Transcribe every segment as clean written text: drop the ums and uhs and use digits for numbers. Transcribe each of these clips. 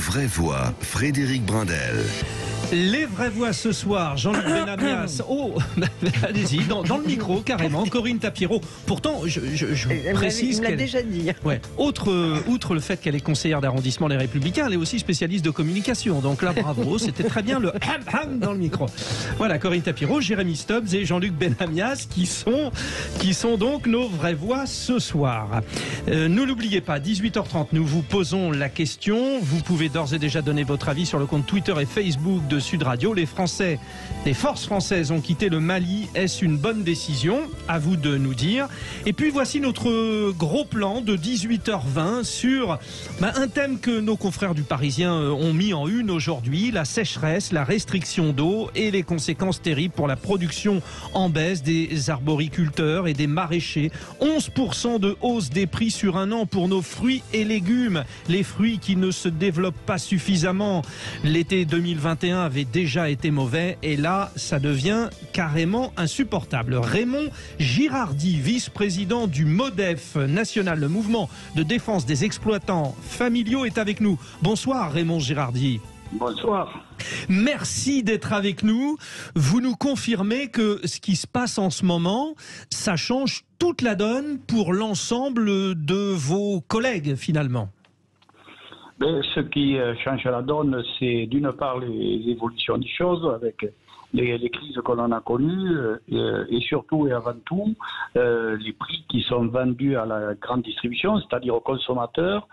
vraies voix, Frédéric Brindel. Les vraies voix ce soir, Jean-Luc Benamias. Oh, allez-y, dans le micro, carrément. Corinne Tapiero. Pourtant, je précise qu'elle... déjà dit. Ouais. Outre le fait qu'elle est conseillère d'arrondissement Les Républicains, elle est aussi spécialiste de communication. Donc là, bravo, c'était très bien le ham dans le micro. Voilà, Corinne Tapiero, Jérémy Stubbs et Jean-Luc Benamias qui sont donc nos vraies voix ce soir. Ne l'oubliez pas, 18h30, nous vous posons la question. Vous pouvez d'ores et déjà donner votre avis sur le compte Twitter et Facebook de Sud Radio. Les forces françaises ont quitté le Mali. Est-ce une bonne décision? À vous de nous dire. Et puis voici notre gros plan de 18h20 sur un thème que nos confrères du Parisien ont mis en une aujourd'hui, la sécheresse, la restriction d'eau et les conséquences terribles pour la production en baisse des arboriculteurs et des maraîchers. 11% de hausse des prix sur un an pour nos fruits et légumes. Les fruits qui ne se développent pas suffisamment. L'été 2021 avait déjà été mauvais et là, ça devient carrément insupportable. Raymond Girardi, vice-président du MODEF national, le mouvement de défense des exploitants familiaux, est avec nous. Bonsoir Raymond Girardi. Bonsoir. Merci d'être avec nous. Vous nous confirmez que ce qui se passe en ce moment, ça change toute la donne pour l'ensemble de vos collègues finalement. Ce qui change la donne, c'est d'une part les évolutions des choses avec les crises que l'on a connues et surtout et avant tout les prix qui sont vendus à la grande distribution, c'est-à-dire aux consommateurs,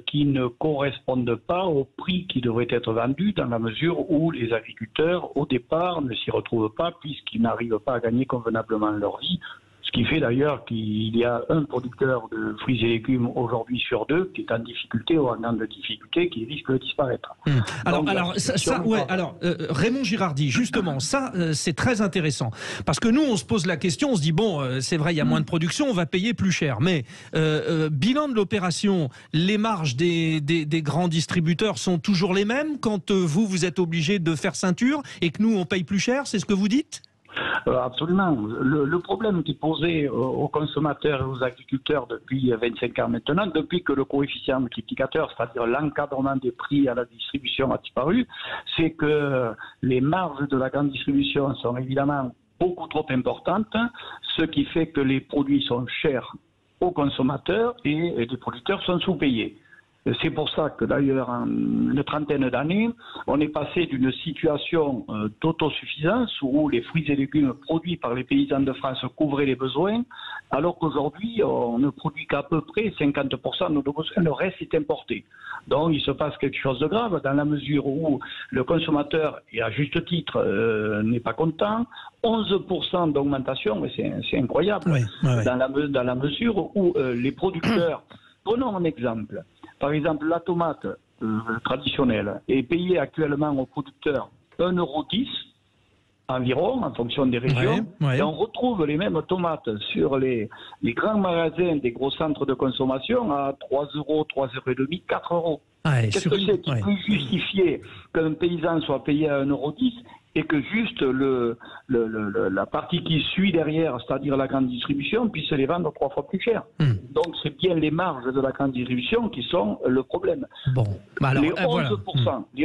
qui ne correspondent pas au prix qui devrait être vendu dans la mesure où les agriculteurs au départ ne s'y retrouvent pas puisqu'ils n'arrivent pas à gagner convenablement leur vie. Ce qui fait d'ailleurs qu'il y a un producteur de fruits et légumes aujourd'hui sur deux qui est en difficulté ou en grande difficulté, qui risque de disparaître. Raymond Girardi, justement, ça c'est très intéressant. Parce que nous, on se pose la question, on se dit, c'est vrai, il y a moins de production, on va payer plus cher. Mais bilan de l'opération, les marges des grands distributeurs sont toujours les mêmes quand vous êtes obligé de faire ceinture et que nous, on paye plus cher, c'est ce que vous dites ? Absolument. Le problème qui est posé aux consommateurs et aux agriculteurs depuis 25 ans maintenant, depuis que le coefficient multiplicateur, c'est-à-dire l'encadrement des prix à la distribution a disparu, c'est que les marges de la grande distribution sont évidemment beaucoup trop importantes, ce qui fait que les produits sont chers aux consommateurs et les producteurs sont sous-payés. C'est pour ça que d'ailleurs, en une trentaine d'années, on est passé d'une situation d'autosuffisance où les fruits et légumes produits par les paysans de France couvraient les besoins, alors qu'aujourd'hui, on ne produit qu'à peu près 50% de nos besoins, le reste est importé. Donc il se passe quelque chose de grave dans la mesure où le consommateur, et à juste titre, n'est pas content. 11% d'augmentation, c'est incroyable, dans la mesure où les producteurs, prenons un exemple. Par exemple, la tomate traditionnelle est payée actuellement aux producteurs 1,10 € environ, en fonction des régions. Et on retrouve les mêmes tomates sur les grands magasins des gros centres de consommation à 3 €, 3,5 €, 4 €. Qu'est-ce que c'est qui peut justifier qu'un paysan soit payé à 1,10 € et que juste la partie qui suit derrière, c'est-à-dire la grande distribution, puisse les vendre 3 fois plus cher. Donc c'est bien les marges de la grande distribution qui sont le problème. Les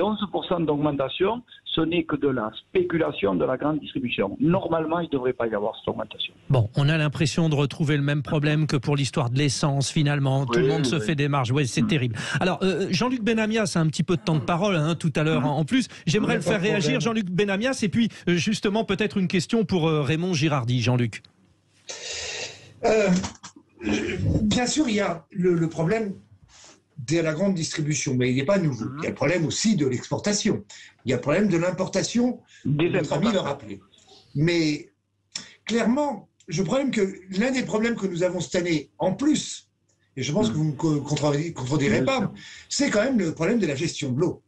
11% d'augmentation, ce n'est que de la spéculation de la grande distribution. Normalement, il ne devrait pas y avoir cette augmentation. On a l'impression de retrouver le même problème que pour l'histoire de l'essence, finalement. Tout le monde se fait des marges. C'est terrible. Alors, Jean-Luc Benamias a un petit peu de temps de parole tout à l'heure. En plus, j'aimerais le faire réagir, Jean-Luc Benamias, et puis justement peut-être une question pour Raymond Girardi. Jean-Luc. Bien sûr, il y a le problème de la grande distribution, mais il n'est pas nouveau. Il y a le problème aussi de l'exportation. Il y a le problème de l'importation, notre ami le rappelait. Mais clairement, l'un des problèmes que nous avons cette année, en plus, et je pense que vous ne me contredirez pas, c'est quand même le problème de la gestion de l'eau.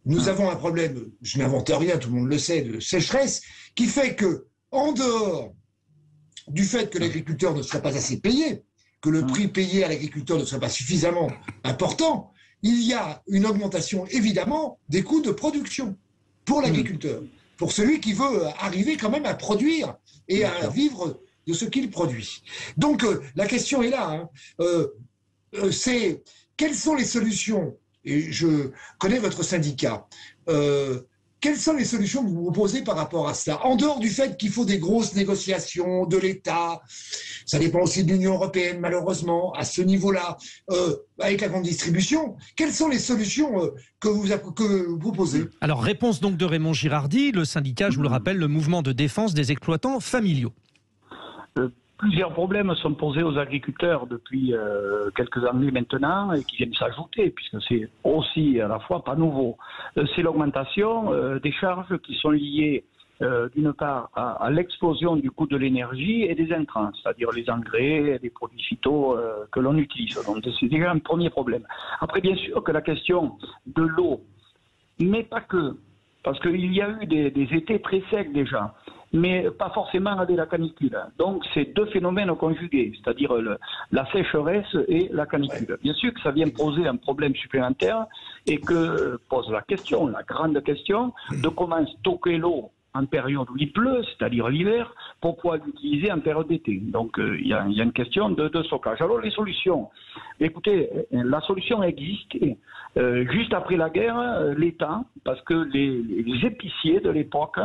Nous avons un problème, je n'invente rien, tout le monde le sait, de sécheresse, qui fait que, en dehors du fait que l'agriculteur ne soit pas assez payé, que le prix payé à l'agriculteur ne soit pas suffisamment important, il y a une augmentation évidemment des coûts de production pour l'agriculteur, pour celui qui veut arriver quand même à produire et à vivre de ce qu'il produit. Donc la question est là, c'est quelles sont les solutions et je connais votre syndicat. Quelles sont les solutions que vous proposez par rapport à cela? En dehors du fait qu'il faut des grosses négociations de l'État, ça dépend aussi de l'Union européenne, malheureusement, à ce niveau-là, avec la grande distribution, quelles sont les solutions que vous proposez? Alors, réponse donc de Raymond Girardi, le syndicat, je vous le rappelle, le mouvement de défense des exploitants familiaux. Plusieurs problèmes sont posés aux agriculteurs depuis quelques années maintenant et qui viennent s'ajouter, puisque c'est aussi à la fois pas nouveau. C'est l'augmentation des charges qui sont liées d'une part à l'explosion du coût de l'énergie et des intrants, c'est-à-dire les engrais et les produits phyto que l'on utilise. Donc c'est déjà un premier problème. Après, bien sûr que la question de l'eau, mais pas que, parce qu'il y a eu des étés très secs déjà, mais pas forcément avec la canicule. Donc c'est deux phénomènes conjugués, c'est-à-dire la sécheresse et la canicule. Bien sûr que ça vient poser un problème supplémentaire et que pose la question, la grande question, de comment stocker l'eau en période où il pleut, c'est-à-dire l'hiver, pour pouvoir l'utiliser en période d'été. Donc il y a une question de stockage. Alors les solutions, écoutez, la solution existait. Juste après la guerre, l'État, parce que les épiciers de l'époque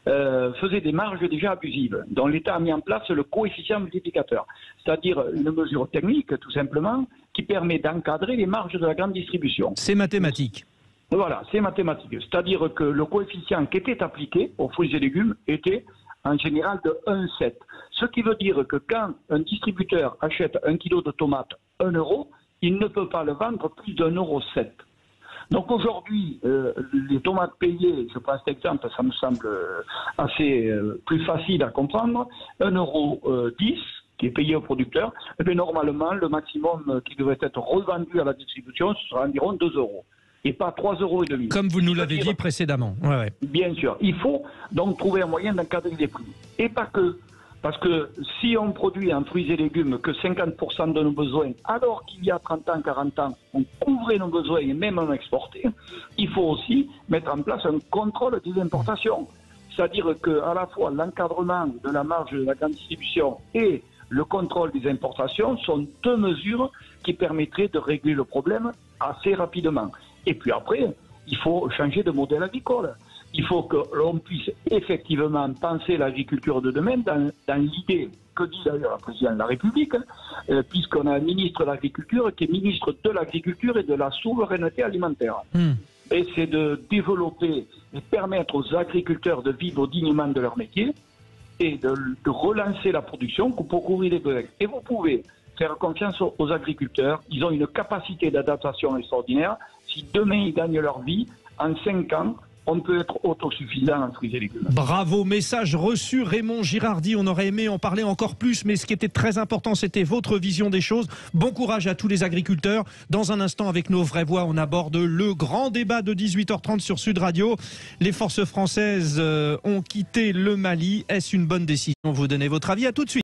faisaient des marges déjà abusives. Donc l'État a mis en place le coefficient multiplicateur, c'est-à-dire une mesure technique tout simplement qui permet d'encadrer les marges de la grande distribution. C'est mathématique. Voilà, c'est mathématique. C'est-à-dire que le coefficient qui était appliqué aux fruits et légumes était en général de 1,7. Ce qui veut dire que quand un distributeur achète 1 kilo de tomates 1 euro, il ne peut pas le vendre plus d'1,7 euro. Donc aujourd'hui, les tomates payées, je prends cet exemple, ça me semble assez plus facile à comprendre, 1,10 euro qui est payé au producteur, et bien normalement, le maximum qui devrait être revendu à la distribution, ce sera environ 2 euros. Et pas 3,5 euros. Comme vous nous l'avez dit précédemment. Ouais. Bien sûr. Il faut donc trouver un moyen d'encadrer les prix. Et pas que. Parce que si on produit en fruits et légumes que 50% de nos besoins, alors qu'il y a 30 ans, 40 ans, on couvrait nos besoins et même on exportait, il faut aussi mettre en place un contrôle des importations. C'est-à-dire qu'à la fois l'encadrement de la marge de la grande distribution et le contrôle des importations sont deux mesures qui permettraient de régler le problème assez rapidement. Et puis après, il faut changer de modèle agricole. Il faut que l'on puisse effectivement penser l'agriculture de demain dans l'idée que dit d'ailleurs le président de la République, puisqu'on a un ministre de l'Agriculture qui est ministre de l'Agriculture et de la souveraineté alimentaire. Et c'est de développer et permettre aux agriculteurs de vivre dignement de leur métier et de relancer la production pour couvrir les besoins. Et vous pouvez faire confiance aux agriculteurs. Ils ont une capacité d'adaptation extraordinaire. Si demain ils gagnent leur vie, en 5 ans, on peut être autosuffisant en fruits et légumes. Bravo, message reçu. Raymond Girardi, on aurait aimé en parler encore plus, mais ce qui était très important, c'était votre vision des choses. Bon courage à tous les agriculteurs. Dans un instant, avec nos vraies voix, on aborde le grand débat de 18h30 sur Sud Radio. Les forces françaises ont quitté le Mali. Est-ce une bonne décision? Vous donnez votre avis, à tout de suite.